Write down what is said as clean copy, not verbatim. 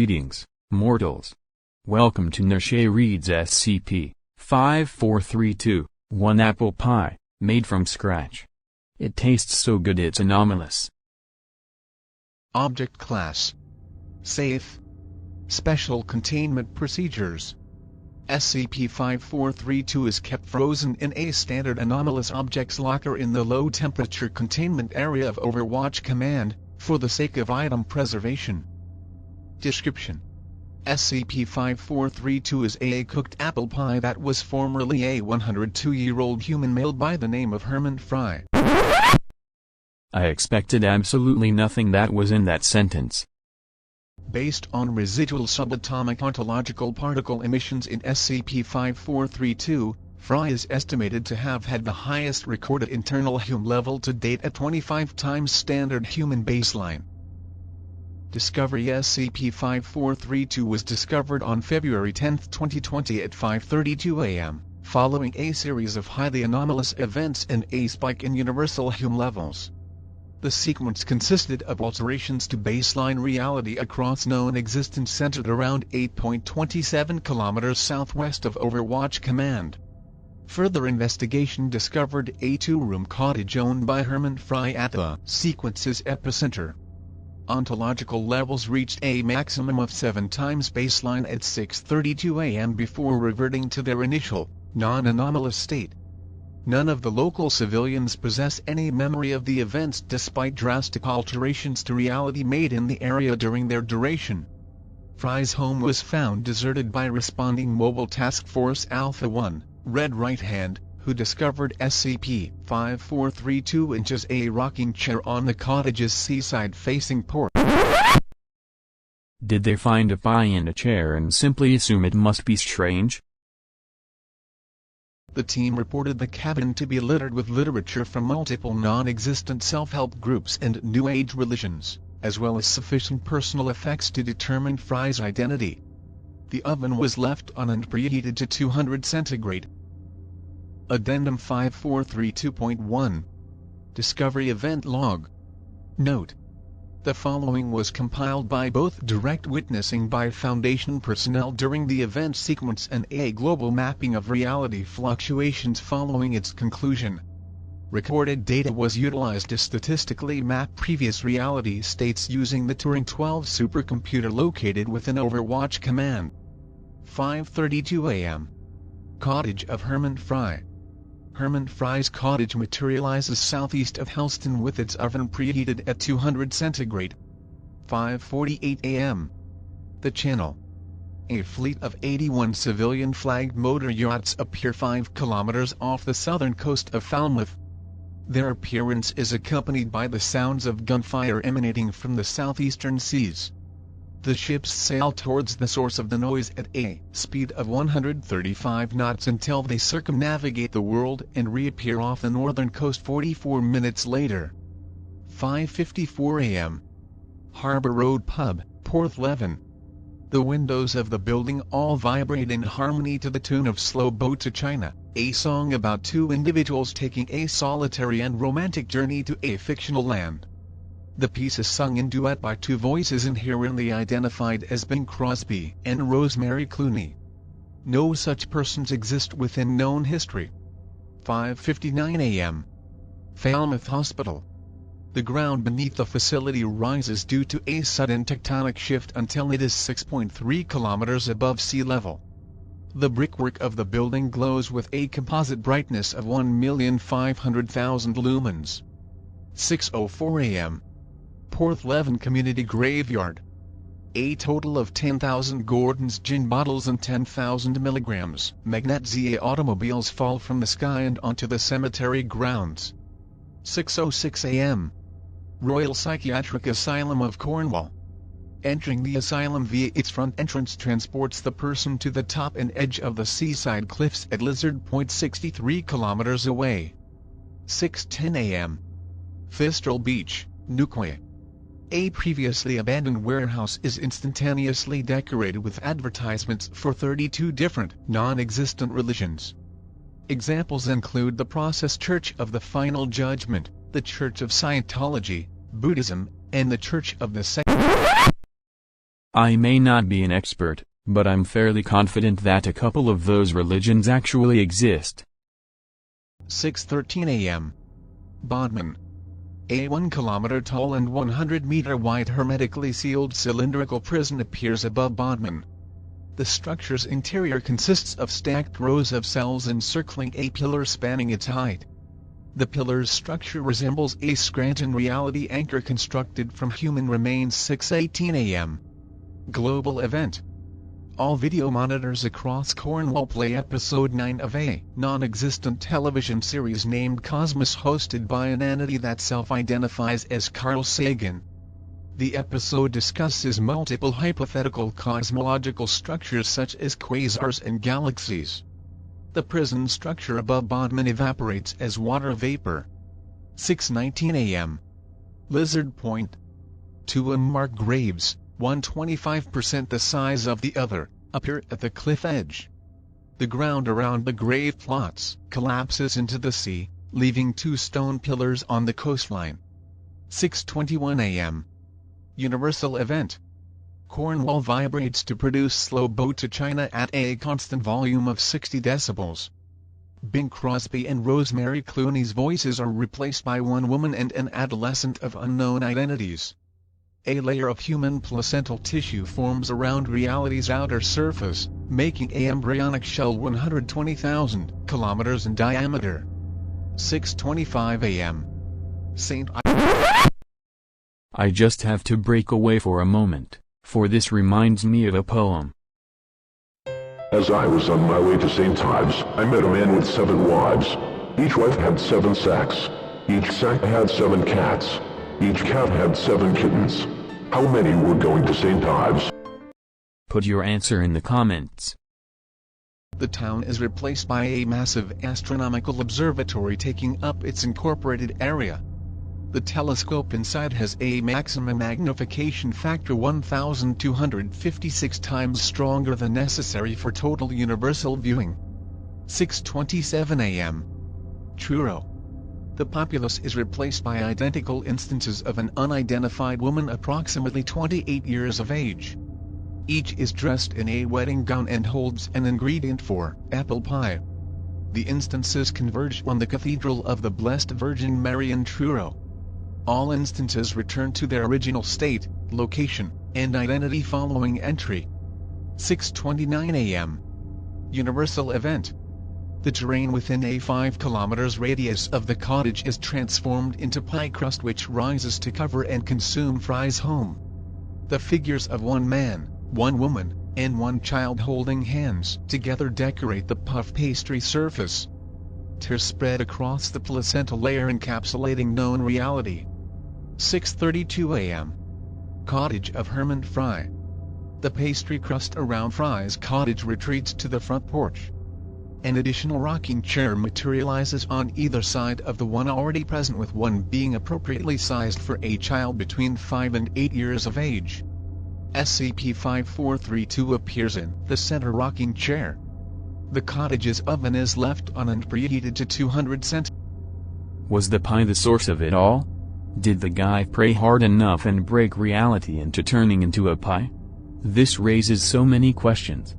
Greetings, mortals. Welcome to Neshae Reads SCP-5432, one apple pie, made from scratch. It tastes so good it's anomalous. Object Class: Safe. Special Containment Procedures: SCP-5432 is kept frozen in a standard anomalous objects locker in the low-temperature containment area of Overwatch Command, for the sake of item preservation. Description: SCP-5432 is a cooked apple pie that was formerly a 102-year-old human male by the name of Herman Fry. I expected absolutely nothing that was in that sentence. Based on residual subatomic ontological particle emissions in SCP-5432, Fry is estimated to have had the highest recorded internal hum level to date at 25 times standard human baseline. Discovery: SCP-5432 was discovered on February 10, 2020 at 5:32 a.m., following a series of highly anomalous events and a spike in universal hum levels. The sequence consisted of alterations to baseline reality across known existence centered around 8.27 km southwest of Overwatch Command. Further investigation discovered a two-room cottage owned by Herman Fry at the sequence's epicenter. Ontological levels reached a maximum of 7 times baseline at 6:32 a.m. before reverting to their initial, non-anomalous state. None of the local civilians possess any memory of the events despite drastic alterations to reality made in the area during their duration. Fry's home was found deserted by responding Mobile Task Force Alpha-1, Red Right Hand, who discovered SCP-5432 inches a rocking chair on the cottage's seaside-facing porch. Did they find a pie in a chair and simply assume it must be strange? The team reported the cabin to be littered with literature from multiple non-existent self-help groups and New Age religions, as well as sufficient personal effects to determine Fry's identity. The oven was left on and preheated to 200 centigrade. Addendum 5432.1 Discovery Event Log. Note: the following was compiled by both direct witnessing by Foundation personnel during the event sequence and a global mapping of reality fluctuations following its conclusion. Recorded data was utilized to statistically map previous reality states using the Turing-12 supercomputer located within Overwatch Command. 5:32 a.m. Cottage of Herman Fry. Herman Fry's cottage materializes southeast of Helston with its oven preheated at 200 centigrade. 5:48 a.m. The Channel. A fleet of 81 civilian-flagged motor yachts appear 5 kilometers off the southern coast of Falmouth. Their appearance is accompanied by the sounds of gunfire emanating from the southeastern seas. The ships sail towards the source of the noise at a speed of 135 knots until they circumnavigate the world and reappear off the northern coast 44 minutes later. 5:54 a.m. Harbor Road Pub, Porthleven. The windows of the building all vibrate in harmony to the tune of Slow Boat to China, a song about two individuals taking a solitary and romantic journey to a fictional land. The piece is sung in duet by two voices inherently identified as Bing Crosby and Rosemary Clooney. No such persons exist within known history. 5:59 a.m. Falmouth Hospital. The ground beneath the facility rises due to a sudden tectonic shift until it is 6.3 kilometers above sea level. The brickwork of the building glows with a composite brightness of 1,500,000 lumens. 6:04 a.m. Porthleven Community Graveyard. A total of 10,000 Gordon's gin bottles and 10,000 milligrams Magnet-ZA automobiles fall from the sky and onto the cemetery grounds. 6:06 a.m. Royal Psychiatric Asylum of Cornwall. Entering the asylum via its front entrance transports the person to the top and edge of the seaside cliffs at Lizard Point 63 kilometers away. 6:10 a.m. Thistral Beach, Newquay. A previously abandoned warehouse is instantaneously decorated with advertisements for 32 different, non-existent religions. Examples include the Process Church of the Final Judgment, the Church of Scientology, Buddhism, and the Church of the I may not be an expert, but I'm fairly confident that a couple of those religions actually exist. 6:13 a.m. Bodmin. A 1 kilometer tall and 100 meter wide hermetically sealed cylindrical prison appears above Bodmin. The structure's interior consists of stacked rows of cells encircling a pillar spanning its height. The pillar's structure resembles a Scranton reality anchor constructed from human remains. 6:18 a.m. Global event. All video monitors across Cornwall play episode 9 of a non-existent television series named Cosmos, hosted by an entity that self-identifies as Carl Sagan. The episode discusses multiple hypothetical cosmological structures such as quasars and galaxies. The prison structure above Bodmin evaporates as water vapor. 6:19 a.m. Lizard Point. Two unmarked graves, one 25% the size of the other, appear at the cliff edge. The ground around the grave plots collapses into the sea, leaving two stone pillars on the coastline. 6:21 a.m. Universal event. Cornwall vibrates to produce Slow Boat to China at a constant volume of 60 decibels. Bing Crosby and Rosemary Clooney's voices are replaced by one woman and an adolescent of unknown identities. A layer of human placental tissue forms around reality's outer surface, making an embryonic shell 120,000 kilometers in diameter. 6:25 a.m. St. I just have to break away for a moment, for this reminds me of a poem. As I was on my way to St. Ives, I met a man with 7 wives. Each wife had 7 sacks. Each sack had 7 cats. Each cat had 7 kittens. How many were going to St. Ives? Put your answer in the comments. The town is replaced by a massive astronomical observatory taking up its incorporated area. The telescope inside has a maximum magnification factor 1,256 times stronger than necessary for total universal viewing. 6:27 a.m. Truro. The populace is replaced by identical instances of an unidentified woman approximately 28 years of age. Each is dressed in a wedding gown and holds an ingredient for apple pie. The instances converge on the Cathedral of the Blessed Virgin Mary in Truro. All instances return to their original state, location, and identity following entry. 6:29 a.m. Universal event. The terrain within a 5 km radius of the cottage is transformed into pie crust which rises to cover and consume Fry's home. The figures of one man, one woman, and one child holding hands together decorate the puff pastry surface. Tears spread across the placental layer encapsulating known reality. 6:32 a.m. Cottage of Herman Fry. The pastry crust around Fry's cottage retreats to the front porch. An additional rocking chair materializes on either side of the one already present, with one being appropriately sized for a child between 5 and 8 years of age. SCP-5432 appears in the center rocking chair. The cottage's oven is left on and preheated to 200 centigrade. Was the pie the source of it all? Did the guy pray hard enough and break reality into turning into a pie? This raises so many questions.